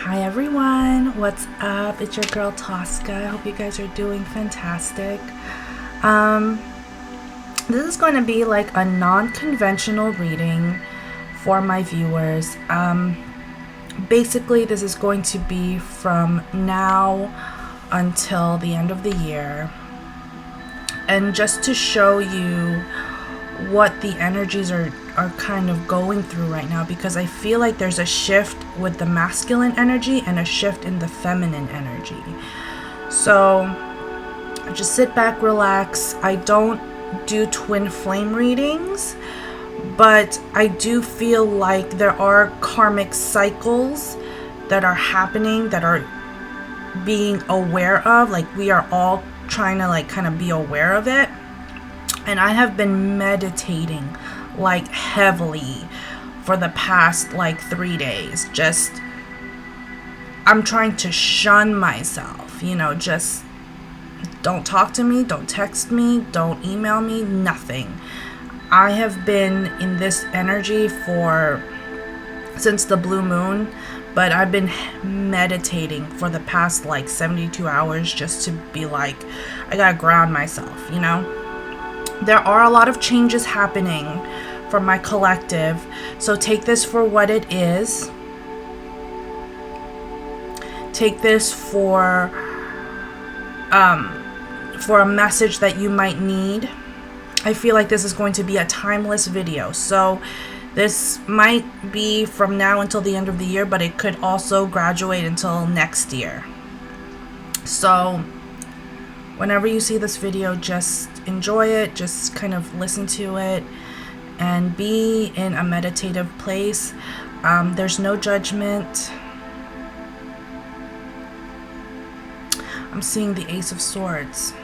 Hi everyone, what's up? It's your girl Tosca. I hope you guys are doing fantastic. This is going to be like a non-conventional reading for my viewers. Basically, this is going to be from now until the end of the year. And just to show you what the energies are kind of going through right now, because I feel like there's a shift with the masculine energy and a shift in the feminine energy. So just sit back, relax. I don't do twin flame readings, but I do feel like there are karmic cycles that are happening, that are being aware of. Like, we are all trying to like kind of be aware of it. And I have been meditating like heavily for the past like 3 days. Just, I'm trying to shun myself, just don't talk to me, don't text me, don't email me, nothing. I have been in this energy since the blue moon, but I've been meditating for the past like 72 hours just to be like, I gotta ground myself, There are a lot of changes happening for my collective, so take this for what it is. Take this for a message that you might need. I feel like this is going to be a timeless video, so this might be from now until the end of the year, but it could also graduate until next year. So whenever you see this video, just enjoy it, just kind of listen to it and be in a meditative place. There's no judgment. I'm seeing the Ace of Swords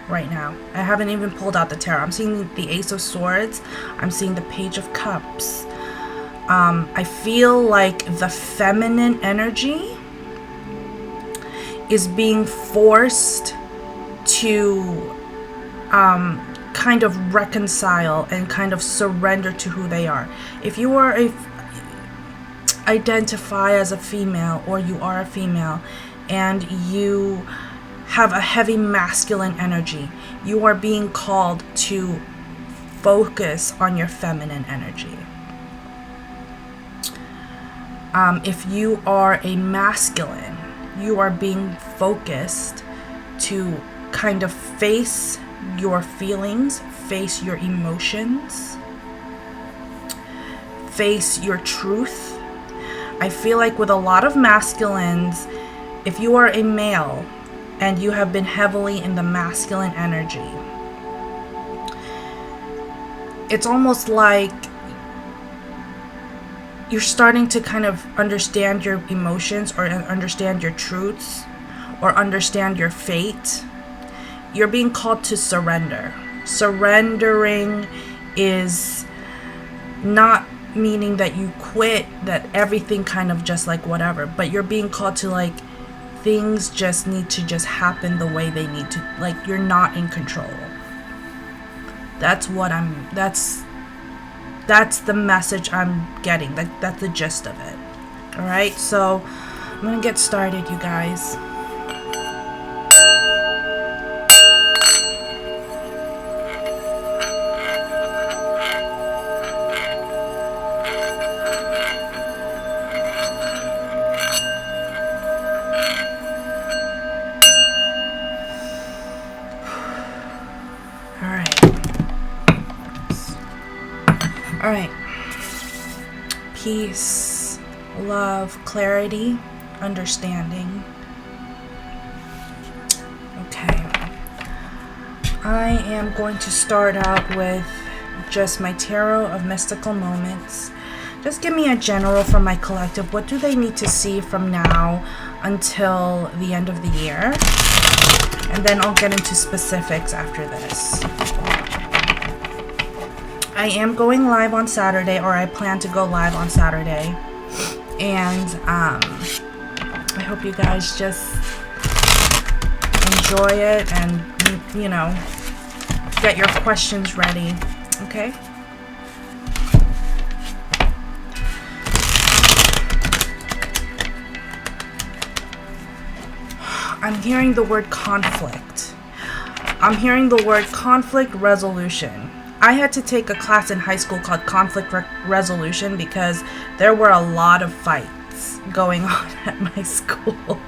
right now. I haven't even pulled out the tarot. I'm seeing the Ace of Swords. I'm seeing the Page of Cups. I feel like the feminine energy is being forced to kind of reconcile and kind of surrender to who they are. If you are identify as a female, or you are a female and you have a heavy masculine energy, you are being called to focus on your feminine energy. If you are a masculine, you are being focused to kind of face your feelings, face your emotions, face your truth. I feel like with a lot of masculines, if you are a male and you have been heavily in the masculine energy, it's almost like you're starting to kind of understand your emotions, or understand your truths, or understand your fate. You're being called to surrender. Surrendering is not meaning that you quit, that everything kind of just like whatever, but you're being called to like, things just need to just happen the way they need to. Like, you're not in control. That's the message I'm getting. That's the gist of it. All right, so I'm gonna get started, you guys. All right. Peace, love, clarity, understanding. Okay. I am going to start out with just my tarot of mystical moments. Just give me a general for my collective. What do they need to see from now until the end of the year? And then I'll get into specifics after this. I am going live on Saturday, or I plan to go live on Saturday. And I hope you guys just enjoy it and, get your questions ready. Okay? I'm hearing the word conflict. I'm hearing the word conflict resolution. I had to take a class in high school called conflict resolution because there were a lot of fights going on at my school.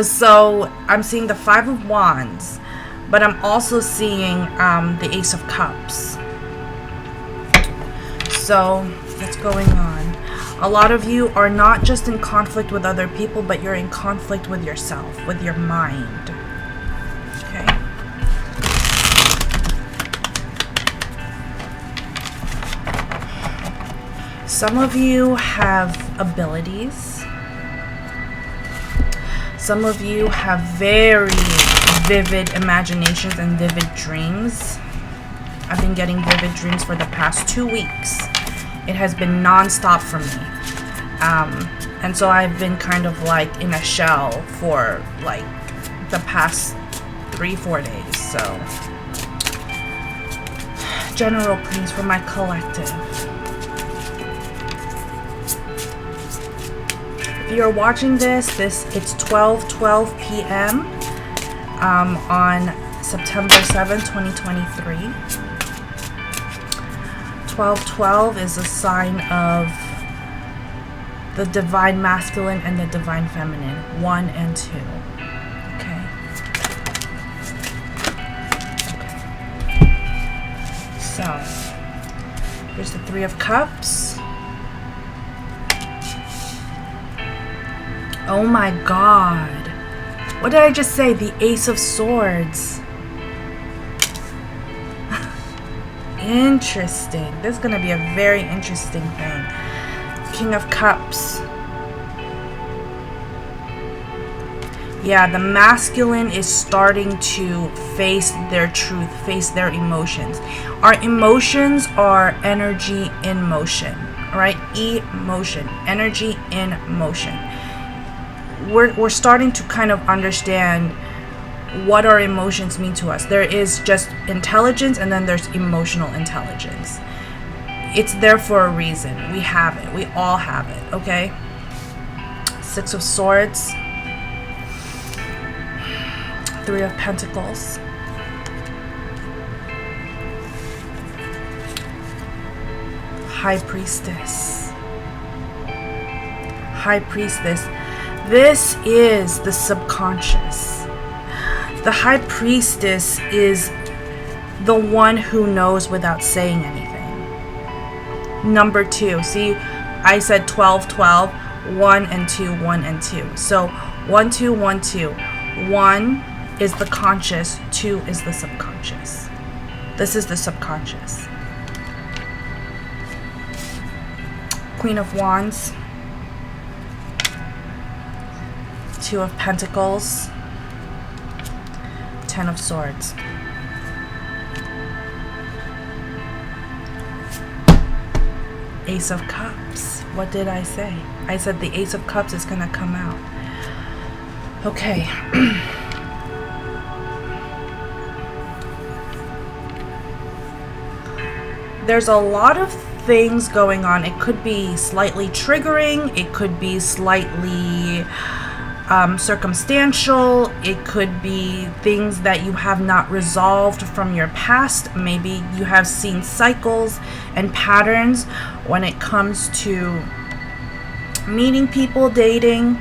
So I'm seeing the Five of Wands, but I'm also seeing the Ace of Cups. So what's going on? A lot of you are not just in conflict with other people, but you're in conflict with yourself, with your mind. Okay. Some of you have abilities. Some of you have very vivid imaginations and vivid dreams. I've been getting vivid dreams for the past 2 weeks. It has been non-stop for me. And so I've been kind of like in a shell for like the past 3-4 days. So, general, please, for my collective. If you're watching this, it's 12:12 p.m. On September 7th, 2023. 12:12 is a sign of the divine masculine and the divine feminine, 1 and 2. Okay. So, here's the Three of Cups. Oh my God. What did I just say? The Ace of Swords. Interesting. This is going to be a very interesting thing. King of Cups. Yeah, the masculine is starting to face their truth, face their emotions. Our emotions are energy in motion, right? Emotion, energy in motion. We're starting to kind of understand what our emotions mean to us. There is just intelligence, and then there's emotional intelligence. It's there for a reason. We have it. We all have it, okay? Six of Swords. Three of Pentacles. High Priestess. High Priestess. This is the subconscious. The High Priestess is the one who knows without saying anything. Number 2. See, I said 12:12, 1 and 2, 1 and 2. So 1, 2, 1, 2. 1 is the conscious, 2 is the subconscious. This is the subconscious. Queen of Wands. 2 of Pentacles. 10 of Swords. Ace of Cups. What did I say? I said the Ace of Cups is going to come out. Okay. There's a lot of things going on. It could be slightly triggering. It could be slightly circumstantial. It could be things that you have not resolved from your past. Maybe you have seen cycles and patterns when it comes to meeting people, dating.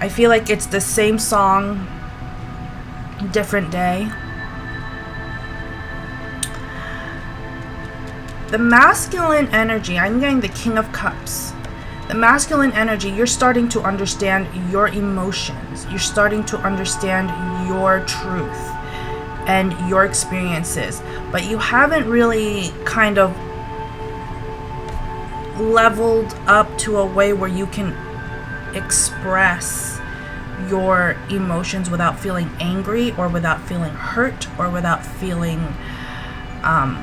I feel like it's the same song, different day. The masculine energy, I'm getting the King of Cups. The masculine energy, you're starting to understand your emotions. You're starting to understand your truth and your experiences. But you haven't really kind of leveled up to a way where you can express your emotions without feeling angry or without feeling hurt or without feeling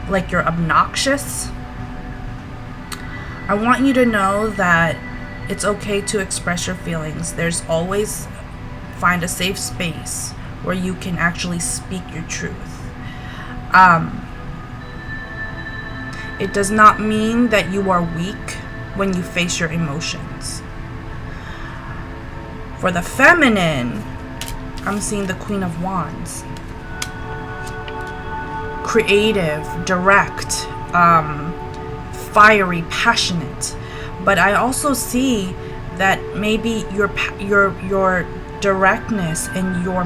like you're obnoxious. I want you to know that it's okay to express your feelings. There's always, find a safe space where you can actually speak your truth. It does not mean that you are weak when you face your emotions. For the feminine, I'm seeing the Queen of Wands. Creative, direct, fiery, passionate. But I also see that maybe your directness and your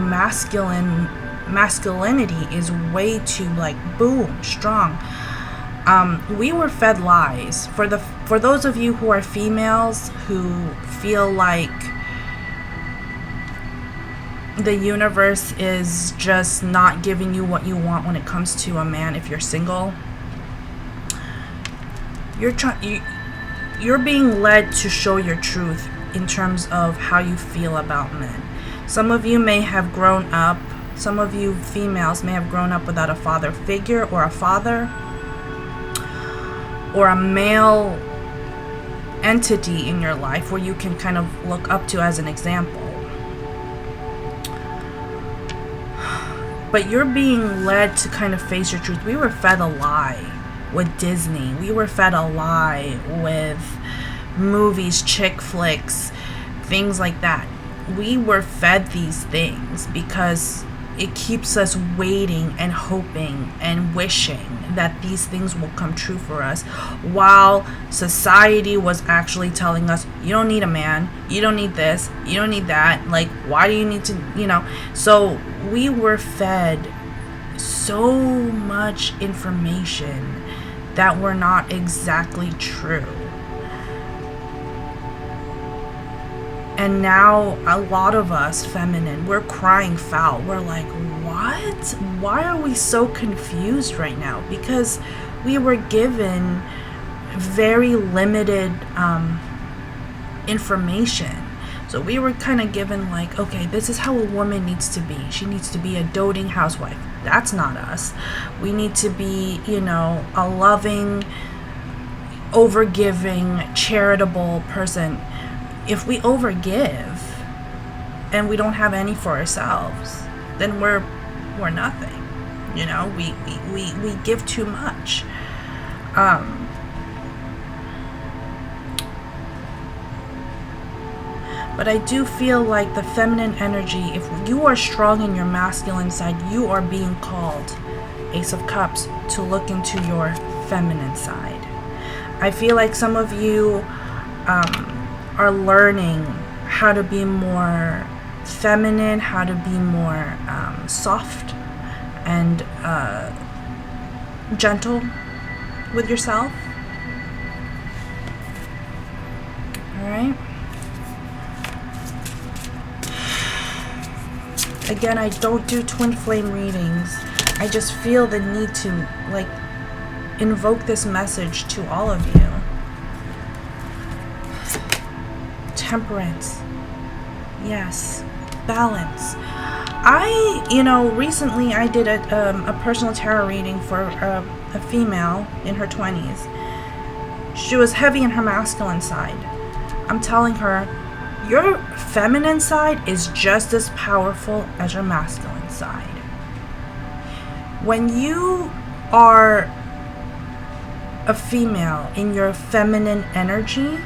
masculinity is way too like boom, strong. We were fed lies. For those of you who are females who feel like the universe is just not giving you what you want when it comes to a man, if you're single, you're being led to show your truth in terms of how you feel about men. Some of you may have grown up, some of you females may have grown up without a father figure, or a father, or a male entity in your life where you can kind of look up to as an example. But you're being led to kind of face your truth. We were fed a lie with Disney. We were fed a lie with movies, chick flicks, things like that. We were fed these things because it keeps us waiting and hoping and wishing that these things will come true for us, while society was actually telling us, you don't need a man, you don't need this, you don't need that, like, why do you need to, so we were fed so much information that were not exactly true. And now a lot of us feminine, we're crying foul. We're like, what? Why are we so confused right now? Because we were given very limited information. So we were kind of given like, okay, this is how a woman needs to be. She needs to be a doting housewife. That's not us. We need to be, a loving, overgiving, charitable person. If we overgive and we don't have any for ourselves, then we're nothing. We give too much. But I do feel like the feminine energy, if you are strong in your masculine side, you are being called, Ace of Cups, to look into your feminine side. I feel like some of you are learning how to be more feminine, how to be more soft and gentle with yourself. All right. Again, I don't do twin flame readings. I just feel the need to invoke this message to all of you. Temperance. Yes. Balance. Recently I did a personal tarot reading for a female in her 20s. She was heavy in her masculine side. I'm telling her, your feminine side is just as powerful as your masculine side. When you are a female in your feminine energy,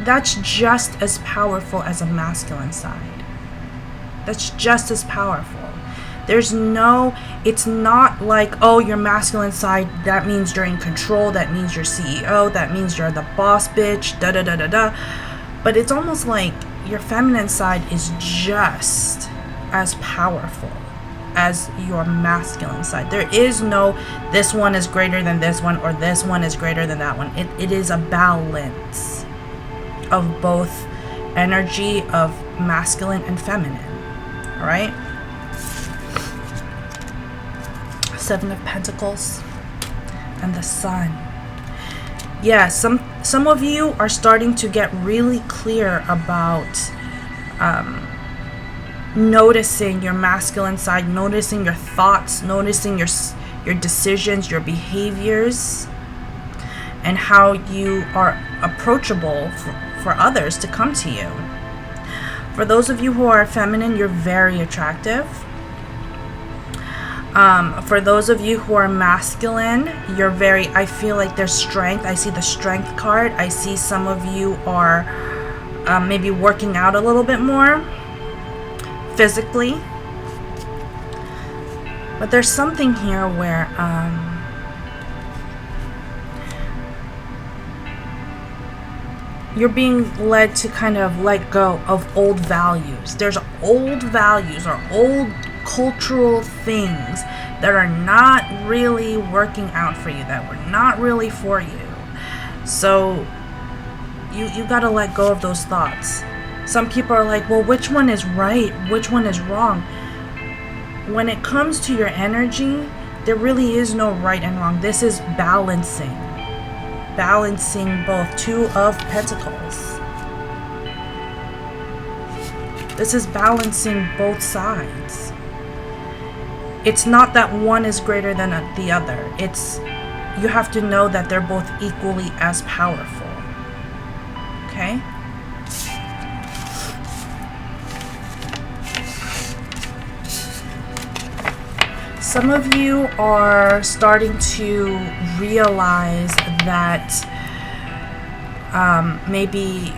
that's just as powerful as a masculine side. That's just as powerful. It's not like, oh, your masculine side, that means you're in control, that means you're CEO, that means you're the boss bitch, da da da da da. But it's almost like your feminine side is just as powerful as your masculine side. There is no, this one is greater than this one, or this one is greater than that one. It is a balance of both energy of masculine and feminine. All right. Seven of Pentacles and the Sun. Yeah, some of you are starting to get really clear about noticing your masculine side, noticing your thoughts, noticing your decisions, your behaviors, and how you are approachable for others to come to you. For those of you who are feminine, you're very attractive. For those of you who are masculine, you're very, I feel like there's strength. I see the strength card. I see some of you are maybe working out a little bit more physically. But there's something here where you're being led to kind of let go of old values. There's old values or old cultural things that are not really working out for you, that were not really for you. So you got to let go of those thoughts. Some people are like, well, which one is right? Which one is wrong? When it comes to your energy, there really is no right and wrong. This is balancing both. Two of Pentacles. This is balancing both sides. It's not that one is greater than the other. It's, you have to know that they're both equally as powerful. Okay? Some of you are starting to realize that maybe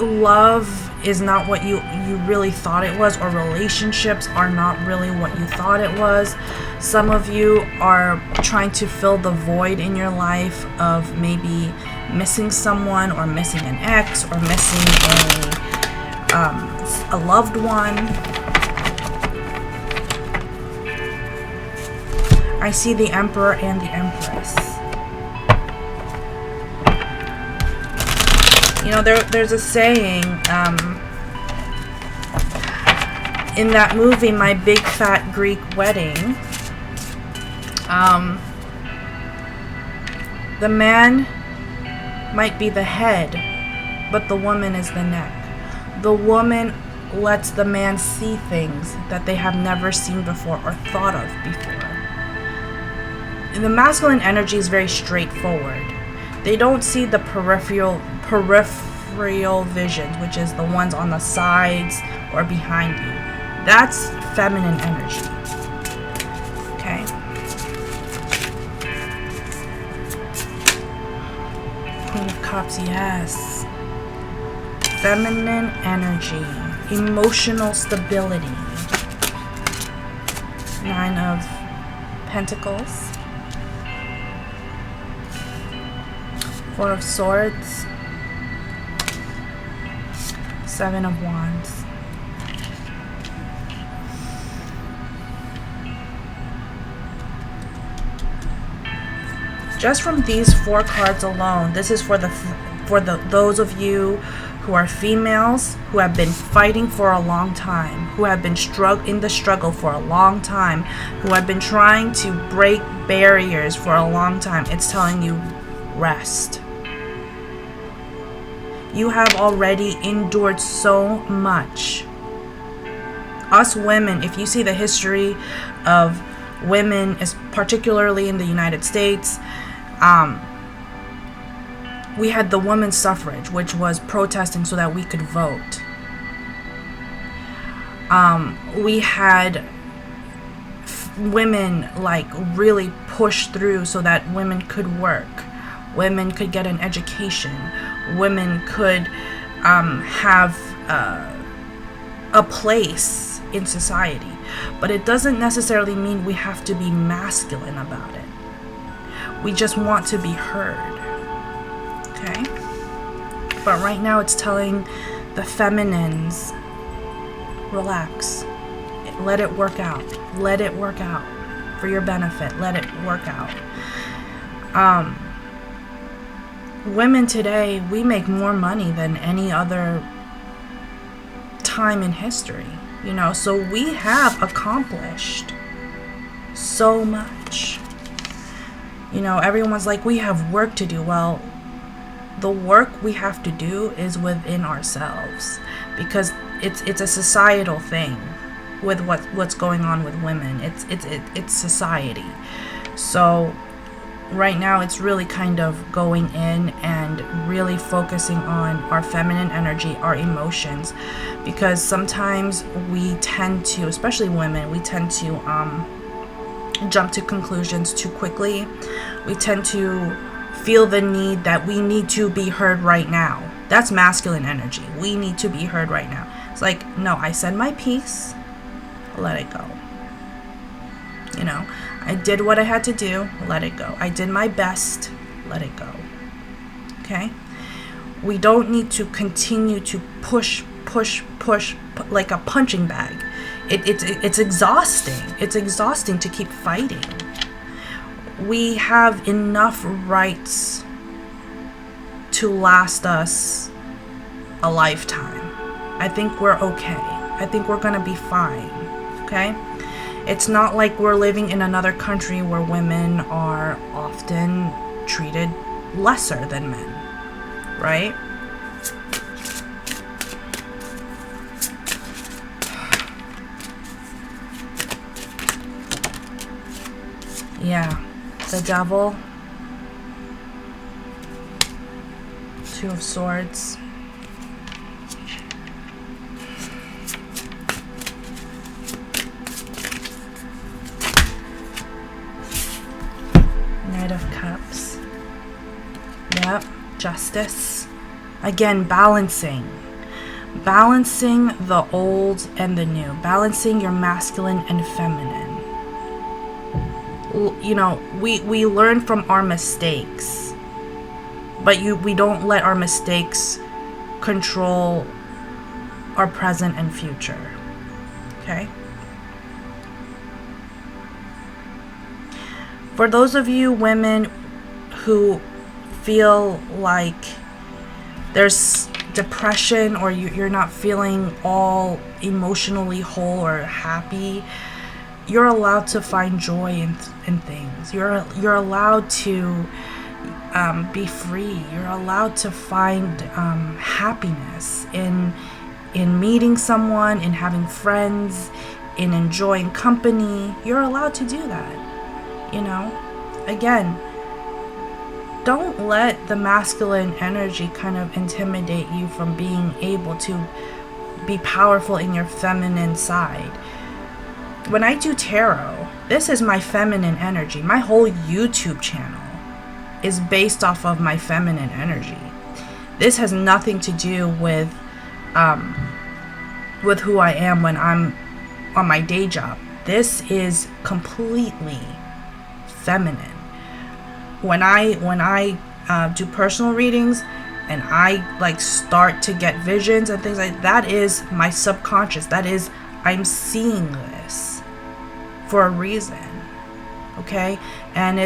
love is not what you really thought it was, or relationships are not really what you thought it was. Some of you are trying to fill the void in your life of maybe missing someone, or missing an ex, or missing a loved one. I see the Emperor and the Empress. You know, there's a saying in that movie, My Big Fat Greek Wedding, the man might be the head, but the woman is the neck. The woman lets the man see things that they have never seen before or thought of before. The masculine energy is very straightforward. They don't see the peripheral visions, which is the ones on the sides or behind you. That's feminine energy. Okay. Queen of Cups, yes. Feminine energy. Emotional stability. Nine of Pentacles. Four of Swords. Seven of Wands. Just from these four cards alone, this is for those of you who are females, who have been fighting for a long time, who have been in the struggle for a long time, who have been trying to break barriers for a long time. It's telling you, rest. You have already endured so much. Us women, if you see the history of women, particularly in the United States, we had the women's suffrage, which was protesting so that we could vote. We had women like really push through so that women could work. Women could get an education. Women could have a place in society. But it doesn't necessarily mean we have to be masculine about it. We just want to be heard. Okay? But right now it's telling the feminines, relax. Let it work out. Let it work out for your benefit. Let it work out. Women today, we make more money than any other time in history, you know, so we have accomplished so much. You know, everyone's like, we have work to do. Well, the work we have to do is within ourselves, because it's a societal thing with what's going on with women. It's society. So right now it's really kind of going in and really focusing on our feminine energy, our emotions, because sometimes we tend to, especially women, we tend to jump to conclusions too quickly. We tend to feel the need that we need to be heard right now. That's masculine energy. We need to be heard right now. It's like, no, I said my piece, let it go. You know, I did what I had to do, let it go. I did my best, let it go. Okay? We don't need to continue to push like a punching bag. It's exhausting. It's exhausting to keep fighting. We have enough rights to last us a lifetime. I think we're okay. I think we're gonna be fine. Okay? It's not like we're living in another country where women are often treated lesser than men, right? Yeah, the Devil, Two of Swords, Knight of Cups. Yep, Justice. Again, balancing the old and the new, balancing your masculine and feminine. You know, we learn from our mistakes, but we don't let our mistakes control our present and future. Okay? For those of you women who feel like there's depression or you're not feeling all emotionally whole or happy, you're allowed to find joy in things. You're allowed to be free. You're allowed to find happiness in meeting someone, in having friends, in enjoying company. You're allowed to do that. You know, again, don't let the masculine energy kind of intimidate you from being able to be powerful in your feminine side. When I do tarot, this is my feminine energy. My whole YouTube channel is based off of my feminine energy. This has nothing to do with who I am when I'm on my day job. This is completely feminine. When I do personal readings and I like start to get visions and things like that, is my subconscious. That is, I'm seeing this for a reason, okay? And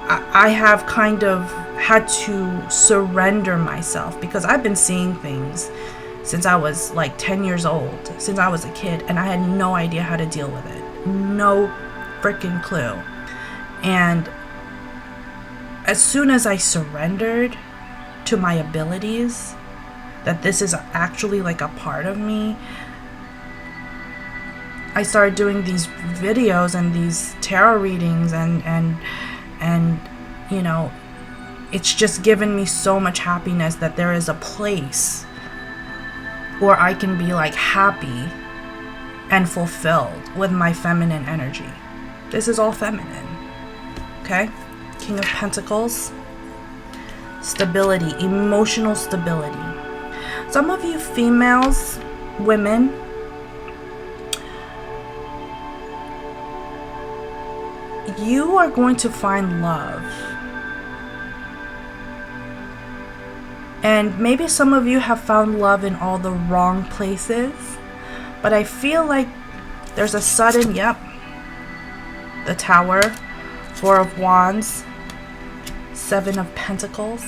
I have kind of had to surrender myself because I've been seeing things since I was like 10 years old, since I was a kid, and I had no idea how to deal with it. No freaking clue. And as soon as I surrendered to my abilities, that this is actually like a part of me, I started doing these videos and these tarot readings and you know, it's just given me so much happiness that there is a place where I can be like happy and fulfilled with my feminine energy. This is all feminine. Okay? King of Pentacles. Stability, emotional stability. Some of you females, women, you are going to find love. And maybe some of you have found love in all the wrong places, but I feel like there's a sudden, yep, the Tower, Four of Wands, Seven of Pentacles,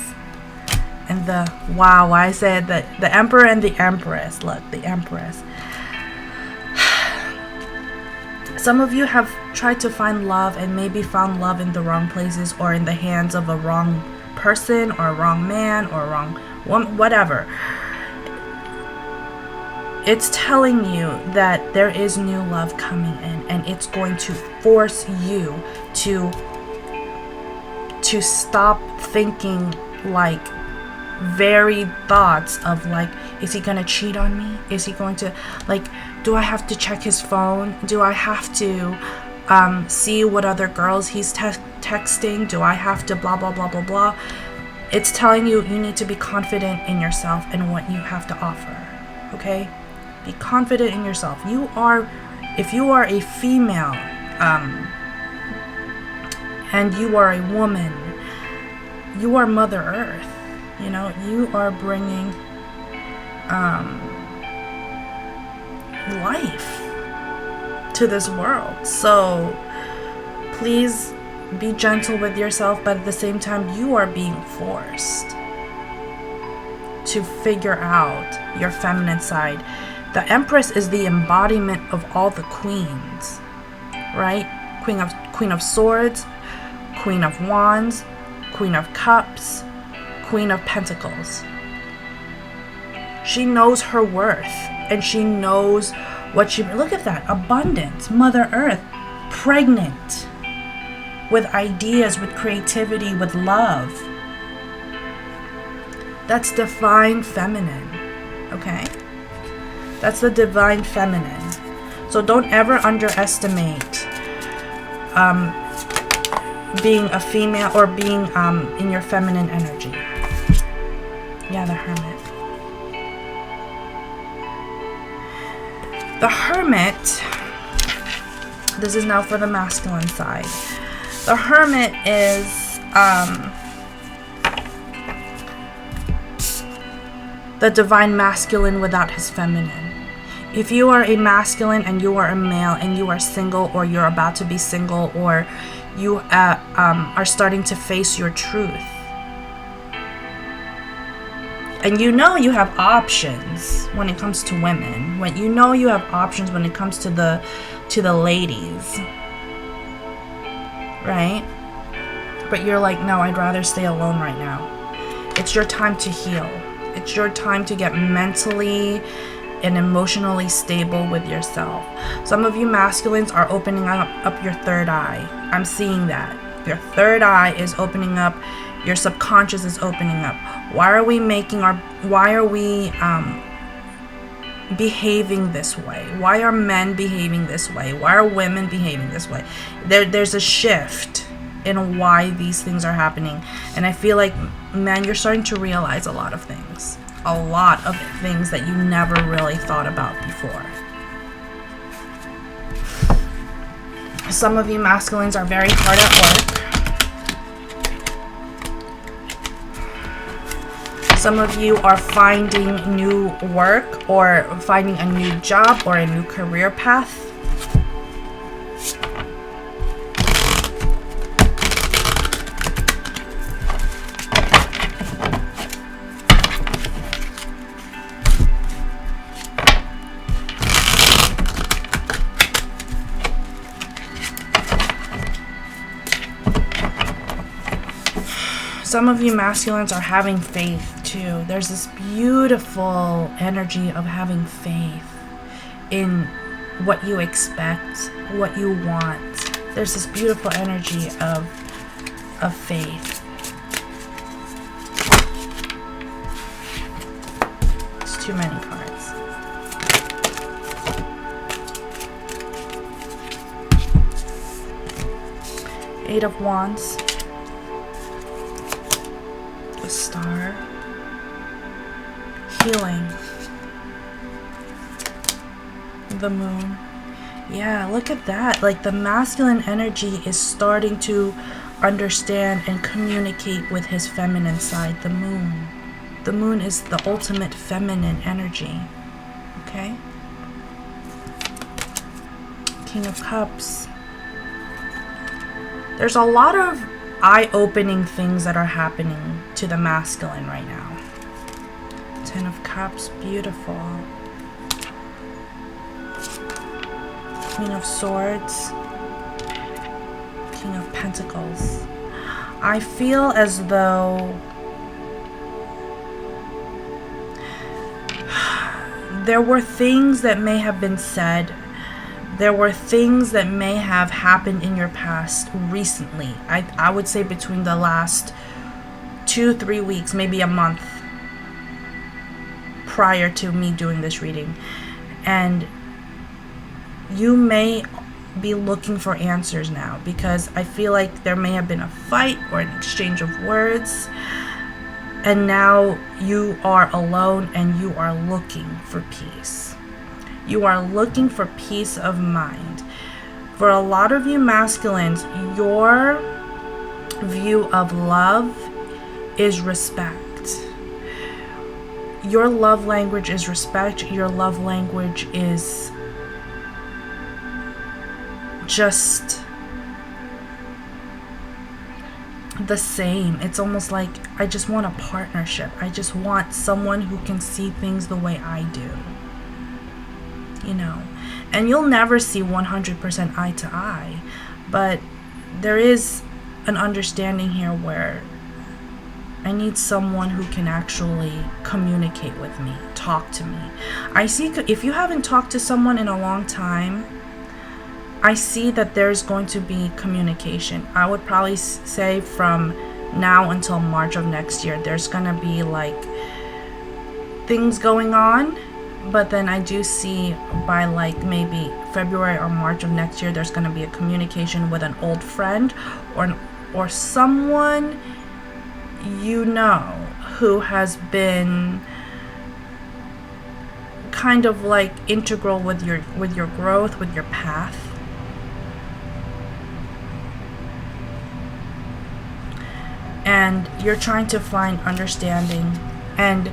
and the, wow, I said that the Emperor and the Empress. Look, the Empress. Some of you have tried to find love and maybe found love in the wrong places or in the hands of a wrong person or a wrong man or a wrong woman, whatever. It's telling you that there is new love coming in, and it's going to force you to stop thinking like varied thoughts of like, is he gonna cheat on me? Is he going to, like, do I have to check his phone? Do I have to see what other girls he's texting. Do I have to blah, blah, blah, blah, blah? It's telling you need to be confident in yourself and what you have to offer. Okay? Be confident in yourself. If you are a female, and you are a woman, you are Mother Earth. You know, you are bringing life to this world. So please be gentle with yourself, but at the same time, you are being forced to figure out your feminine side. The Empress is the embodiment of all the queens, right? Queen of Swords, Queen of Wands, Queen of Cups, Queen of Pentacles. She knows her worth, and she knows what she... Look at that. Abundance. Mother Earth. Pregnant. With ideas, with creativity, with love. That's divine feminine. Okay? That's the divine feminine. So don't ever underestimate being a female or being in your feminine energy. Yeah, the Hermit. The Hermit, this is now for the masculine side. The Hermit is the divine masculine without his feminine. If you are a masculine and you are a male and you are single, or you're about to be single, or you are starting to face your truth, and you know you have options when it comes to women, when you know you have options when it comes to the ladies, right? But you're like, no, I'd rather stay alone right now. It's your time to heal. It's your time to get mentally and emotionally stable with yourself. Some of you masculines are opening up your third eye. I'm seeing that. Your third eye is opening up. Your subconscious is opening up. Why are we behaving this way? Why are men behaving this way? Why are women behaving this way? There's a shift in why these things are happening. And I feel like, men, you're starting to realize a lot of things. A lot of things that you never really thought about before. Some of you masculines are very hard at work. Some of you are finding new work, or finding a new job, or a new career path. Some of you masculines are having faith too. There's this beautiful energy of having faith in what you expect, what you want. There's this beautiful energy of faith. It's too many cards. Eight of Wands. The Star. Healing. The Moon. Yeah, look at that. Like, the masculine energy is starting to understand and communicate with his feminine side, the Moon. The Moon is the ultimate feminine energy. Okay? King of Cups. There's a lot of eye-opening things that are happening to the masculine right now. Ten of Cups, beautiful. Queen of Swords. King of Pentacles. I feel as though there were things that may have been said. There were things that may have happened in your past recently. I would say between the last 2-3 weeks, maybe a month prior to me doing this reading. And you may be looking for answers now, because I feel like there may have been a fight or an exchange of words, and now you are alone and you are looking for peace. You are looking for peace of mind. For a lot of you masculines, your view of love is respect. Your love language is respect. Your love language is just the same. It's almost like, I just want a partnership. I just want someone who can see things the way I do. You know, and you'll never see 100% eye to eye, but there is an understanding here where I need someone who can actually communicate with me, talk to me. I see, if you haven't talked to someone in a long time, I see that there's going to be communication. I would probably say from now until March of next year, there's going to be like things going on. But then I do see by like maybe February or March of next year, there's going to be a communication with an old friend or someone you know who has been kind of like integral with your growth, with your path. And you're trying to find understanding, and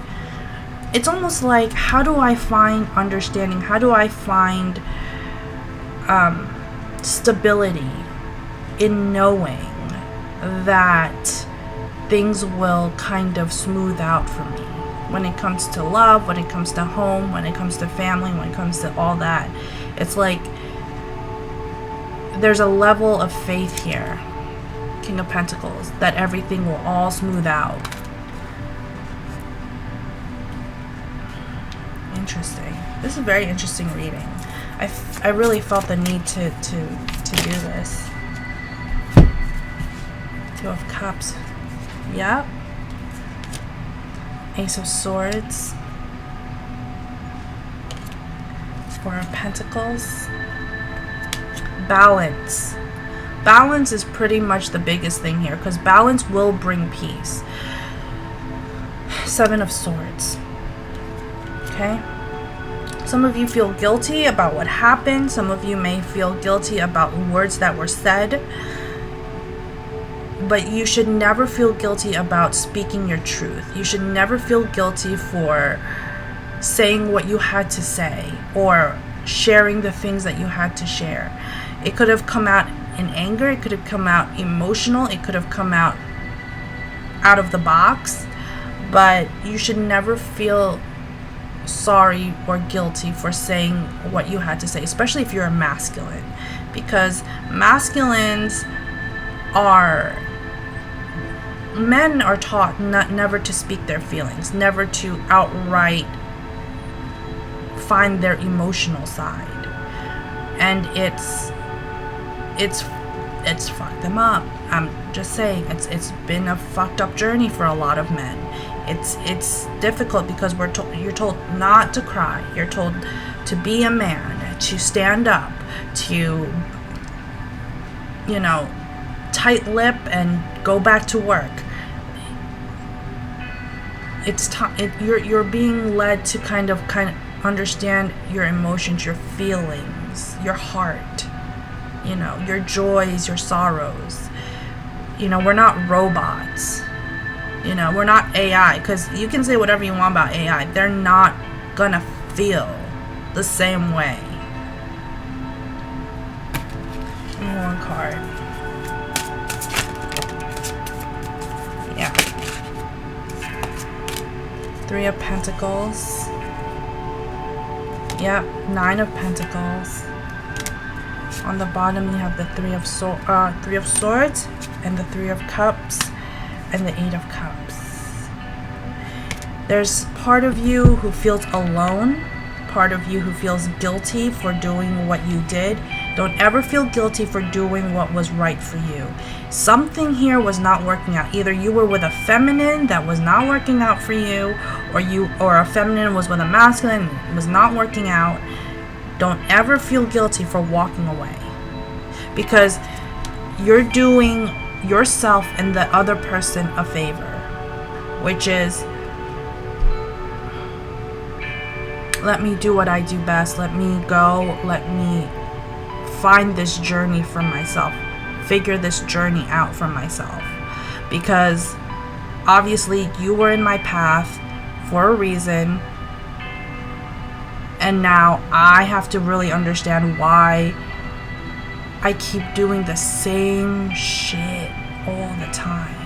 it's almost like, how do I find understanding? How do I find stability in knowing that things will kind of smooth out for me when it comes to love, when it comes to home, when it comes to family, when it comes to all that? It's like there's a level of faith here, King of Pentacles, that everything will all smooth out. Interesting. This is a very interesting reading. I really felt the need to do this. Two of Cups. Yep. Ace of Swords. Four of Pentacles. Balance. Balance is pretty much the biggest thing here, because balance will bring peace. Seven of Swords. Okay? Some of you feel guilty about what happened. Some of you may feel guilty about words that were said. But you should never feel guilty about speaking your truth. You should never feel guilty for saying what you had to say or sharing the things that you had to share. It could have come out in anger. It could have come out emotional. It could have come out of the box. But you should never feel sorry or guilty for saying what you had to say, especially if you're a masculine, because masculines men are taught never to speak their feelings, never to outright find their emotional side, and it's fucked them up. I'm just saying, it's been a fucked up journey for a lot of men. It's difficult because you're told not to cry. You're told to be a man, to stand up, to, you know, tight lip and go back to work. You're being led to kind of understand your emotions, your feelings, your heart, you know, your joys, your sorrows. You know, we're not robots. You know, we're not AI, because you can say whatever you want about AI. They're not gonna feel the same way. One card. Yeah. Three of Pentacles. Yep, Nine of Pentacles. On the bottom you have the Three of Swords and the Three of Cups and the Eight of Cups. There's part of you who feels alone, part of you who feels guilty for doing what you did. Don't ever feel guilty for doing what was right for you. Something here was not working out. Either you were with a feminine that was not working out for you, or a feminine was with a masculine and was not working out. Don't ever feel guilty for walking away. because you're doing yourself and the other person a favor, which is, let me do what I do best. Let me go. Let me find this journey for myself. Figure this journey out for myself. Because obviously you were in my path for a reason. And now I have to really understand why I keep doing the same shit all the time.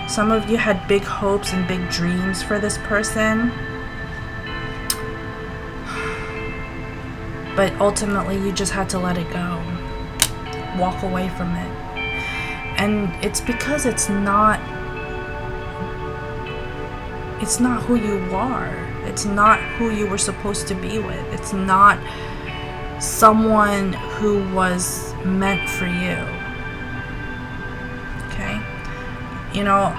Some of you had big hopes and big dreams for this person, but ultimately you just had to let it go. Walk away from it. And it's because it's not who you are. It's not who you were supposed to be with. It's not someone who was meant for you. Okay? You know,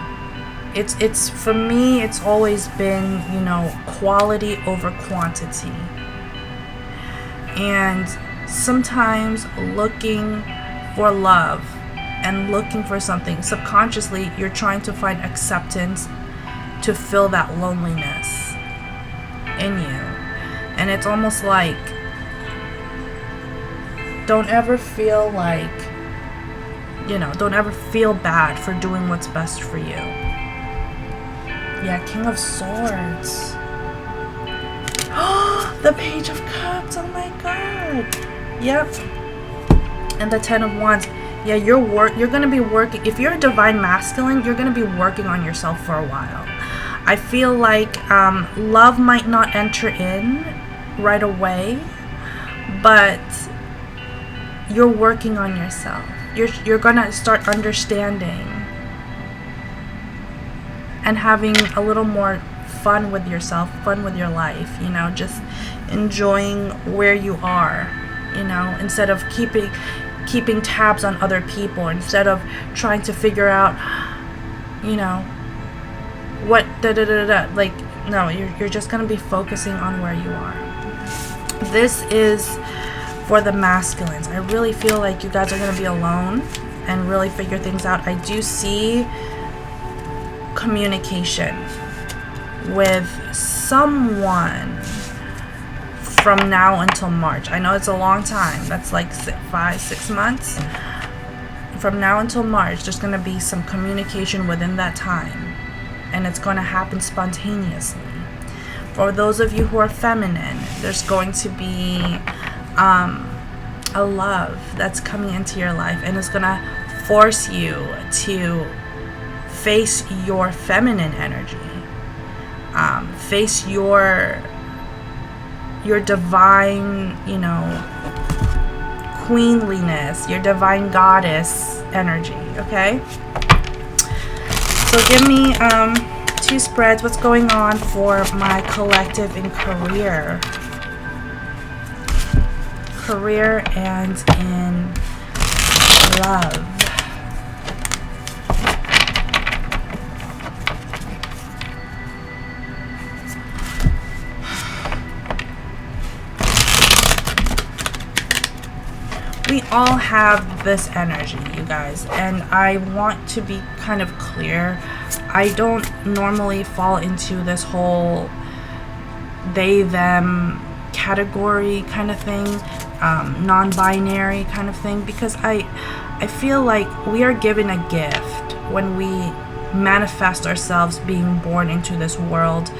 it's for me, it's always been, you know, quality over quantity. And sometimes looking for love and looking for something, subconsciously you're trying to find acceptance to fill that loneliness in you. And it's almost like, don't ever feel like, you know, don't ever feel bad for doing what's best for you. Yeah, King of Swords. The Page of Cups. Oh my God. Yep. And the Ten of Wands. Yeah, you're going to be working. If you're a divine masculine, you're going to be working on yourself for a while. I feel like love might not enter in right away, but you're working on yourself. You're going to start understanding and having a little more fun with yourself, fun with your life, you know, just enjoying where you are, you know, instead of keeping tabs on other people, instead of trying to figure out, you know, what like, no, you're just going to be focusing on where you are. This is for the masculines. I really feel like you guys are going to be alone and really figure things out. I do see communication with someone from now until March. I know it's a long time. That's like 5-6 months. From now until March, there's going to be some communication within that time. And it's going to happen spontaneously. For those of you who are feminine, there's going to be a love that's coming into your life. And it's going to force you to face your feminine energy. Face your divine, you know, queenliness, your divine goddess energy, okay? So give me 2 spreads. What's going on for my collective in career? Career and in love. We all have this energy, you guys, and I want to be kind of clear. I don't normally fall into this whole they, them category kind of thing, non-binary kind of thing, because I feel like we are given a gift when we manifest ourselves being born into this world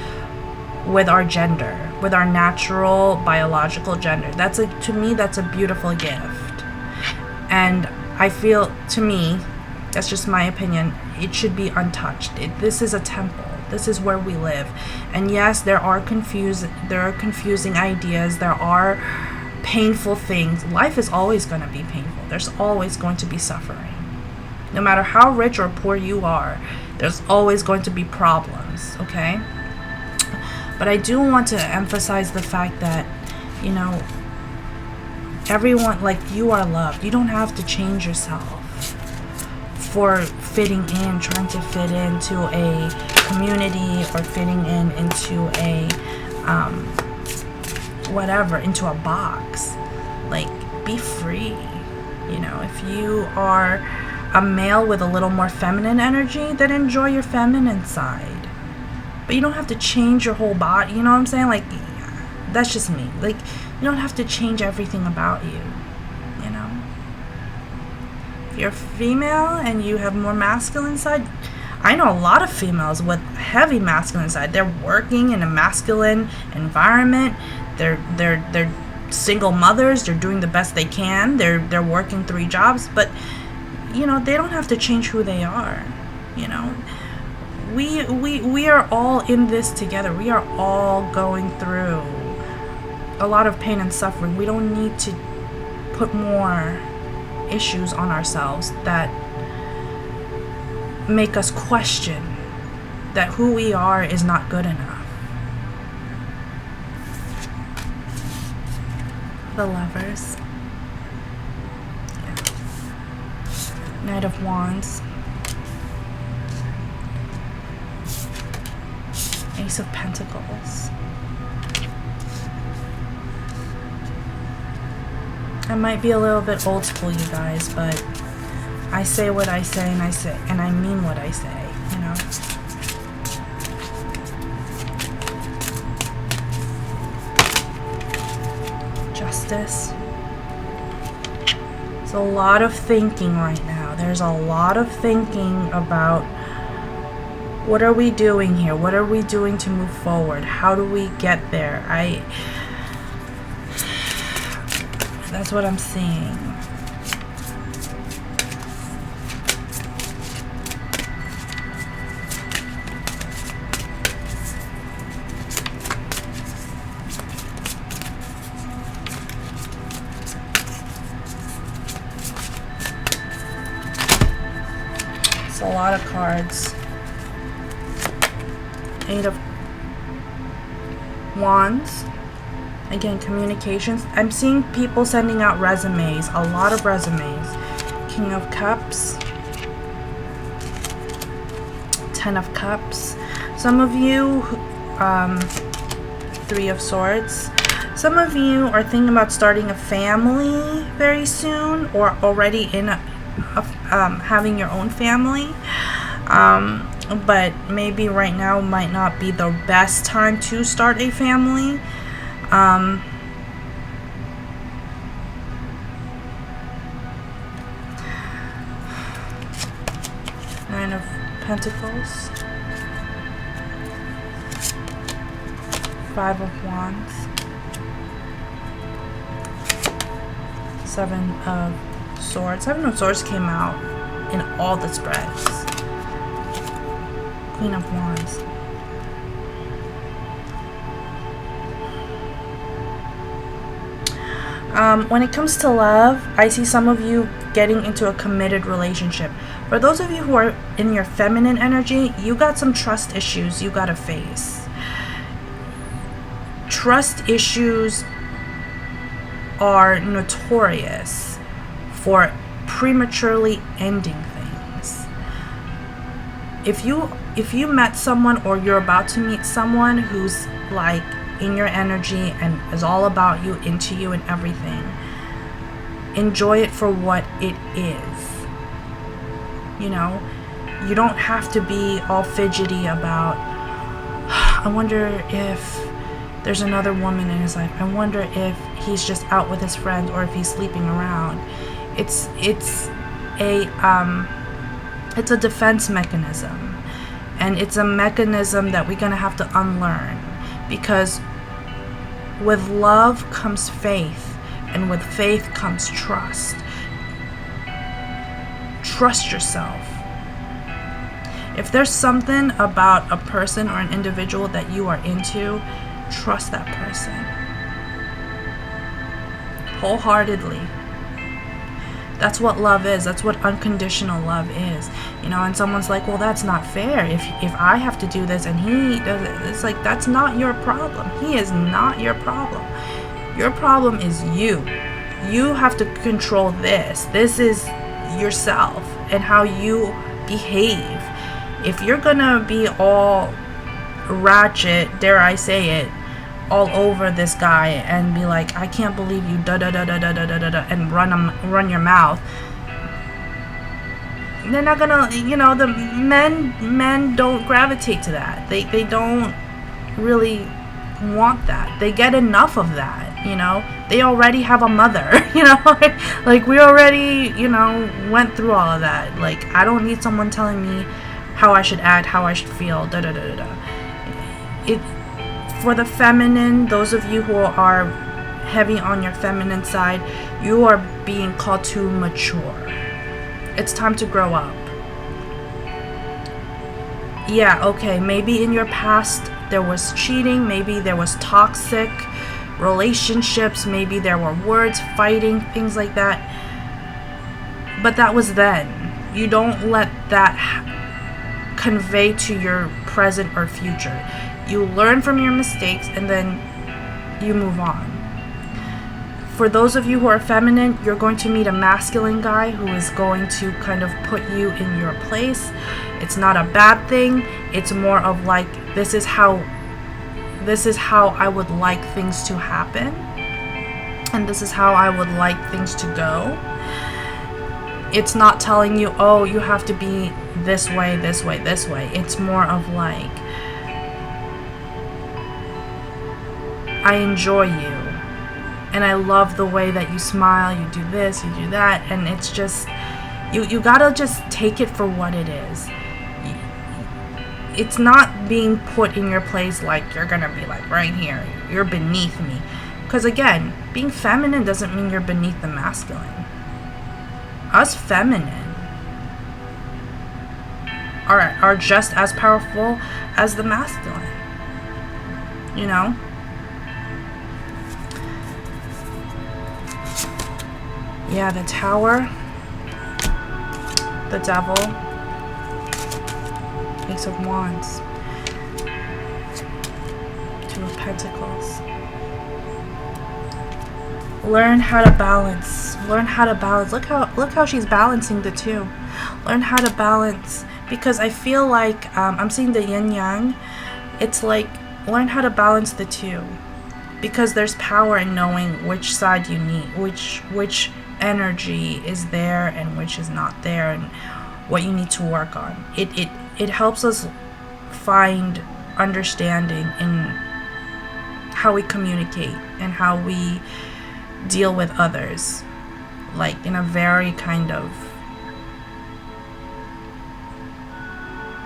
with our gender, with our natural biological gender. To me, that's a beautiful gift. And I feel, to me, that's just my opinion, it should be untouched. This is a temple. This is where we live. And yes, there are confusing ideas. There are painful things. Life is always going to be painful. There's always going to be suffering. No matter how rich or poor you are, there's always going to be problems, okay? But I do want to emphasize the fact that, you know, everyone, like, you are loved. You don't have to change yourself for fitting in, trying to fit into a community or fitting into a whatever, into a box. Like, be free. You know, if you are a male with a little more feminine energy, then enjoy your feminine side. But you don't have to change your whole body, you know what I'm saying? Like, that's just me. Like, you don't have to change everything about you, you know? If you're female and you have more masculine side, I know a lot of females with heavy masculine side. They're working in a masculine environment. They're single mothers. They're doing the best they can. They're working 3 jobs, but you know, they don't have to change who they are. You know, we are all in this together. We are all going through a lot of pain and suffering. We don't need to put more issues on ourselves that make us question that who we are is not good enough. The Lovers. Yeah. Knight of Wands. Ace of Pentacles. I might be a little bit old school, you guys, but I say what I say, and I mean what I say, you know? Justice. There's a lot of thinking right now. There's a lot of thinking about what are we doing here? What are we doing to move forward? How do we get there? That's what I'm seeing. It's a lot of cards. 8 of Wands. Again, communications. I'm seeing people sending out resumes. A lot of resumes. King of Cups. 10 of Cups. Some of you, 3 of Swords. Some of you are thinking about starting a family very soon, or already in having your own family. But maybe right now might not be the best time to start a family. 9 of Pentacles. 5 of Wands. 7 of Swords. 7 of Swords came out in all the spreads. Queen of Wands. When it comes to love, I see some of you getting into a committed relationship. For those of you who are in your feminine energy, you got some trust issues you gotta face. Trust issues are notorious for prematurely ending things. If you met someone, or you're about to meet someone who's like in your energy and is all about you, into you and everything, enjoy it for what it is. You know, you don't have to be all fidgety about, I wonder if there's another woman in his life. I wonder if he's just out with his friend, or if he's sleeping around. It's a defense mechanism, and it's a mechanism that we're gonna have to unlearn, because with love comes faith, and with faith comes trust. Trust yourself. If there's something about a person or an individual that you are into, trust that person wholeheartely. That's what love is. That's what unconditional love is. You know, and someone's like, well, that's not fair. If I have to do this and he does it, it's like, that's not your problem. He is not your problem. Your problem is you. You have to control this. This is yourself and how you behave. If you're gonna be all ratchet, dare I say it, all over this guy and be like, I can't believe you, da da da da da da da da, and run your mouth. They're not gonna, you know, the men don't gravitate to that. They don't really want that. They get enough of that, you know. They already have a mother, you know. Like, we already, you know, went through all of that. Like, I don't need someone telling me how I should act, how I should feel, da da da da da. It, for the feminine, those of you who are heavy on your feminine side, you are being called to mature. It's time to grow up. Yeah, okay, maybe in your past there was cheating, maybe there was toxic relationships, maybe there were words, fighting, things like that. But that was then. You don't let that convey to your present or future. You learn from your mistakes and then you move on. For those of you who are feminine, you're going to meet a masculine guy who is going to kind of put you in your place. It's not a bad thing. It's more of like, this is how I would like things to happen. And this is how I would like things to go. It's not telling you, oh, you have to be this way, this way, this way. It's more of like, I enjoy you. And I love the way that you smile, you do this, you do that, and it's just, you gotta just take it for what it is. It's not being put in your place like you're gonna be like right here, you're beneath me. Because again, being feminine doesn't mean you're beneath the masculine. Us feminine are just as powerful as the masculine. You know? Yeah, the Tower, the Devil, Ace of Wands, Two of Pentacles. Learn how to balance. Learn how to balance. Look how she's balancing the two. Learn how to balance, because I feel like I'm seeing the yin yang. It's like, learn how to balance the two, because there's power in knowing which side you need, which energy is there and which is not there, and what you need to work on. It helps us find understanding in how we communicate and how we deal with others, like in a very kind of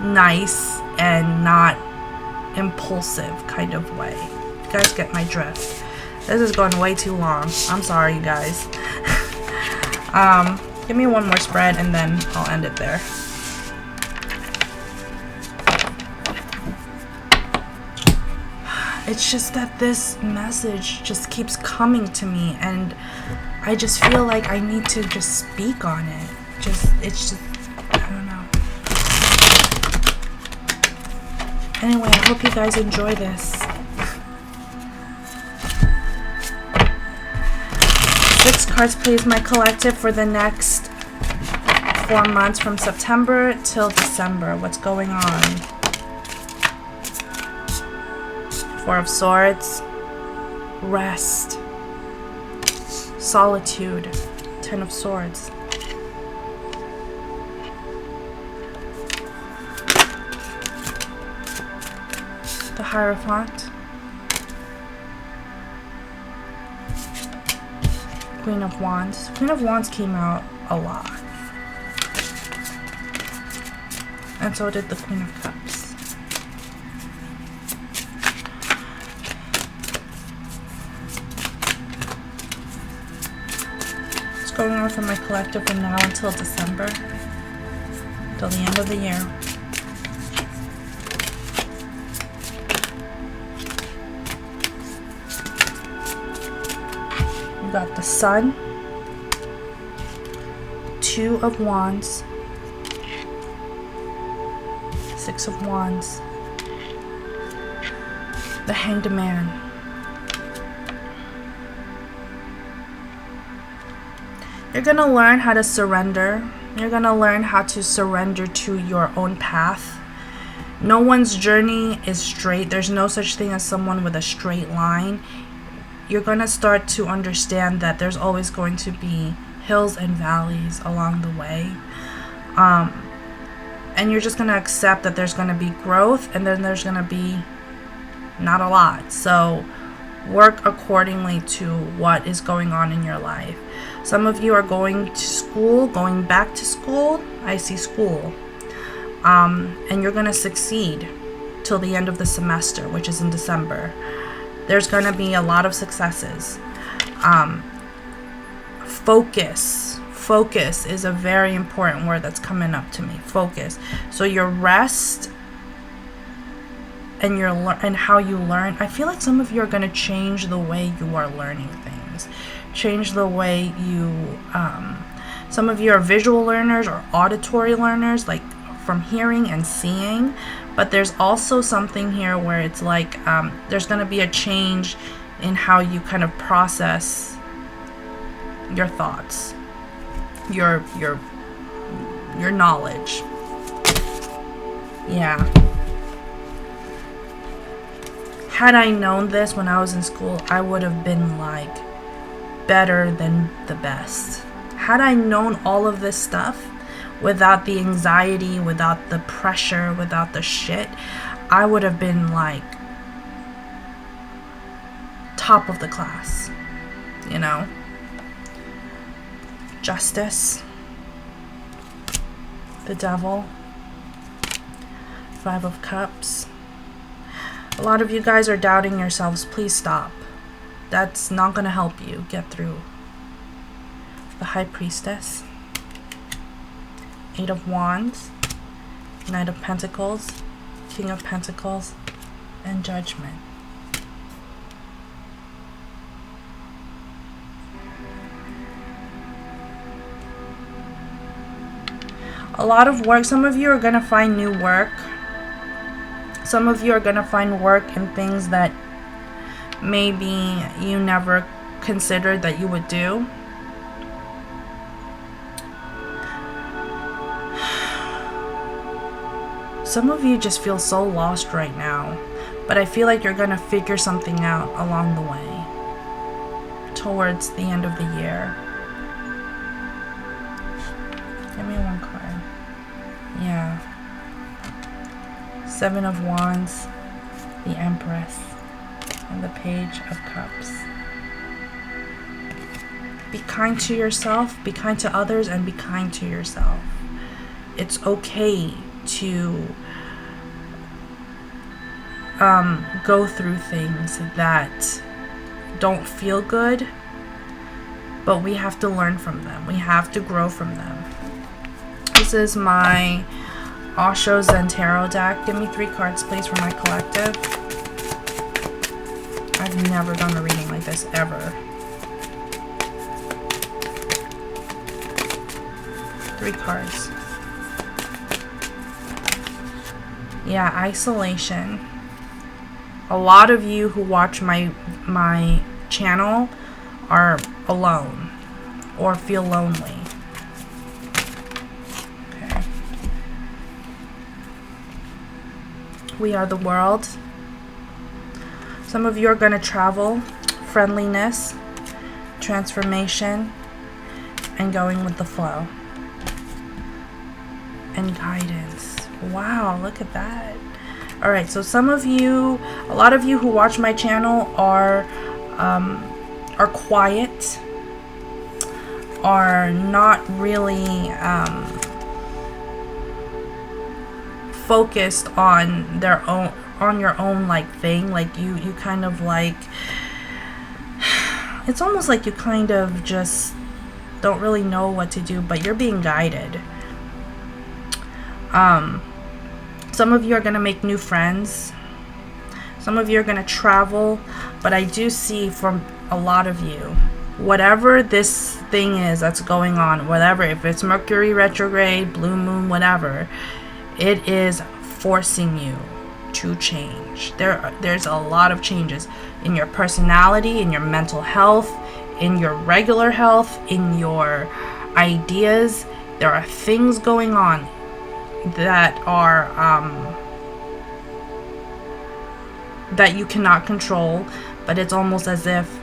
nice and not impulsive kind of way. You guys get my drift. This is going way too long. I'm sorry, you guys. Give me one more spread and then I'll end it there. It's just that this message just keeps coming to me, and I just feel like I need to just speak on it. It's just, I don't know. Anyway, I hope you guys enjoy this. 6 cards, please, my collective, for the next 4 months from September till December. What's going on? 4 of Swords, rest, solitude, 10 of Swords. The Hierophant, Queen of Wands. Queen of Wands came out a lot. And so did the Queen of Cups. What's going on for my collective from now until December? Till the end of the year. We got the Sun, 2 of Wands, 6 of Wands, the Hanged Man. You're gonna learn how to surrender. You're gonna learn how to surrender to your own path. No one's journey is straight. There's no such thing as someone with a straight line. You're going to start to understand that there's always going to be hills and valleys along the way. And you're just going to accept that there's going to be growth, and then there's going to be not a lot. So work accordingly to what is going on in your life. Some of you are going to school, going back to school. I see school. And you're going to succeed till the end of the semester, which is in December. There's going to be a lot of successes. Focus is a very important word that's coming up to me. Focus. So your rest and and how you learn. I feel like some of you are going to change the way you are learning things. Change the way you. Some of you are visual learners or auditory learners, like from hearing and seeing. But there's also something here where it's like there's going to be a change in how you kind of process your thoughts, your knowledge. Yeah. Had I known this when I was in school, I would have been like better than the best. Had I known all of this stuff without the anxiety, without the pressure, without the shit, I would have been like top of the class, you know? Justice, the devil, 5 of Cups. A lot of you guys are doubting yourselves. Please stop. That's not going to help you get through. The High Priestess, 8 of Wands, Knight of Pentacles, King of Pentacles, and Judgment. A lot of work. Some of you are going to find new work. Some of you are going to find work in things that maybe you never considered that you would do. Some of you just feel so lost right now, but I feel like you're going to figure something out along the way towards the end of the year. Give me one card. Yeah. 7 of Wands, the Empress, and the Page of Cups. Be kind to yourself, be kind to others, and be kind to yourself. It's okay to go through things that don't feel good, but we have to learn from them. We have to grow from them. This is my Osho Zen Tarot deck. Give me 3 cards, please, for my collective. I've never done a reading like this, ever. 3 cards. Yeah, isolation. A lot of you who watch my channel are alone or feel lonely. Okay. We are the world. Some of you are going to travel, friendliness, transformation, and going with the flow. And guidance. Wow, look at that. Alright, so some of you, a lot of you who watch my channel are quiet, are not really focused on their own, on your own like thing. Like you kind of like, it's almost like you kind of just don't really know what to do, but you're being guided. Some of you are going to make new friends. Some of you are going to travel. But I do see from a lot of you, whatever this thing is that's going on, whatever, if it's Mercury retrograde, blue moon, whatever, it is forcing you to change. There's a lot of changes in your personality, in your mental health, in your regular health, in your ideas. There are things going on that are that you cannot control, but it's almost as if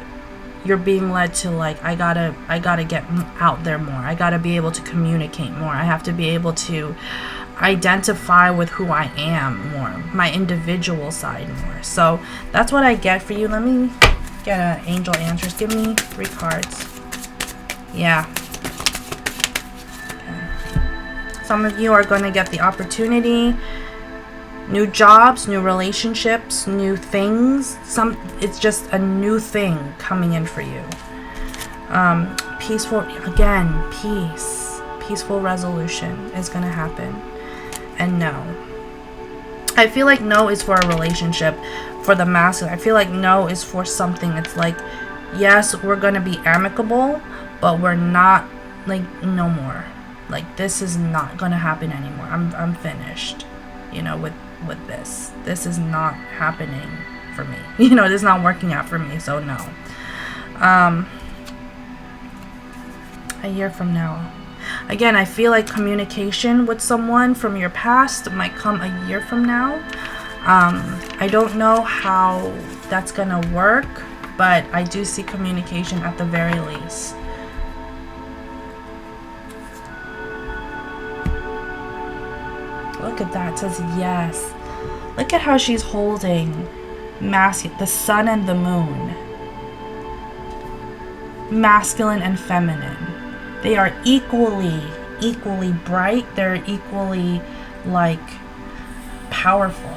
you're being led to, like, I gotta get out there more. I gotta be able to communicate more. I have to be able to identify with who I am more, my individual side more. So that's what I get for you. Let me get an angel answers. Give me 3 cards. Yeah. Okay. Some of you are going to get the opportunity, new jobs, new relationships, new things. It's just a new thing coming in for you. Peaceful, again, peaceful resolution is going to happen. And no, I feel like no is for a relationship, for the masculine. I feel like no is for something. It's like, yes, we're going to be amicable, but we're not, like, no more. Like, this is not going to happen anymore. I'm finished, you know, with this. This is not happening for me. You know, this is not working out for me, so no. A year from now. Again, I feel like communication with someone from your past might come a year from now. I don't know how that's gonna work, but I do see communication at the very least. Look at that. It says yes. Look at how she's holding the sun and the moon. Masculine and feminine. They are equally bright. They're equally, like, powerful.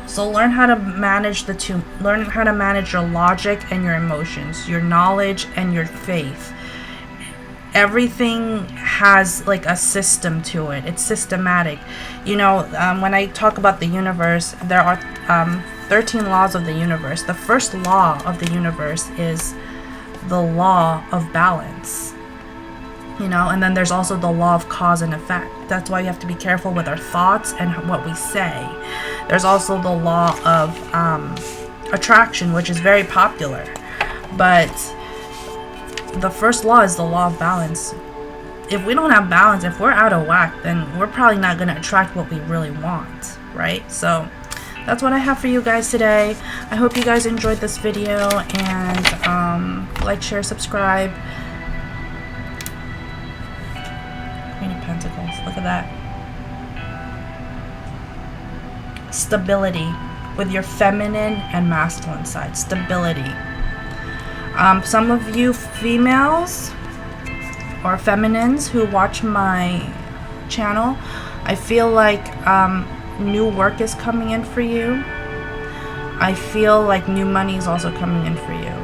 So learn how to manage the two. Learn how to manage your logic and your emotions, your knowledge and your faith. Everything has, like, a system to it. It's systematic. You know, when I talk about the universe, there are 13 laws of the universe. The first law of the universe is the law of balance. You know, and then there's also the law of cause and effect. That's why you have to be careful with our thoughts and what we say. There's also the law of attraction, which is very popular. But the first law is the law of balance. If we don't have balance, if we're out of whack, then we're probably not going to attract what we really want, right? So that's what I have for you guys today. I hope you guys enjoyed this video, and like, share, subscribe. Queen of Pentacles. Look at that. Stability with your feminine and masculine side. Stability. Some of you females or feminines who watch my channel, I feel like new work is coming in for you. I feel like new money is also coming in for you.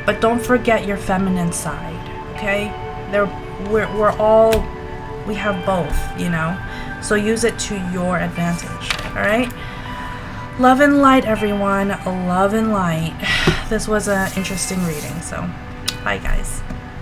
But don't forget your feminine side, okay? We have both, you know? So use it to your advantage, all right? Love and light, everyone. Love and light. This was an interesting reading, so bye, guys.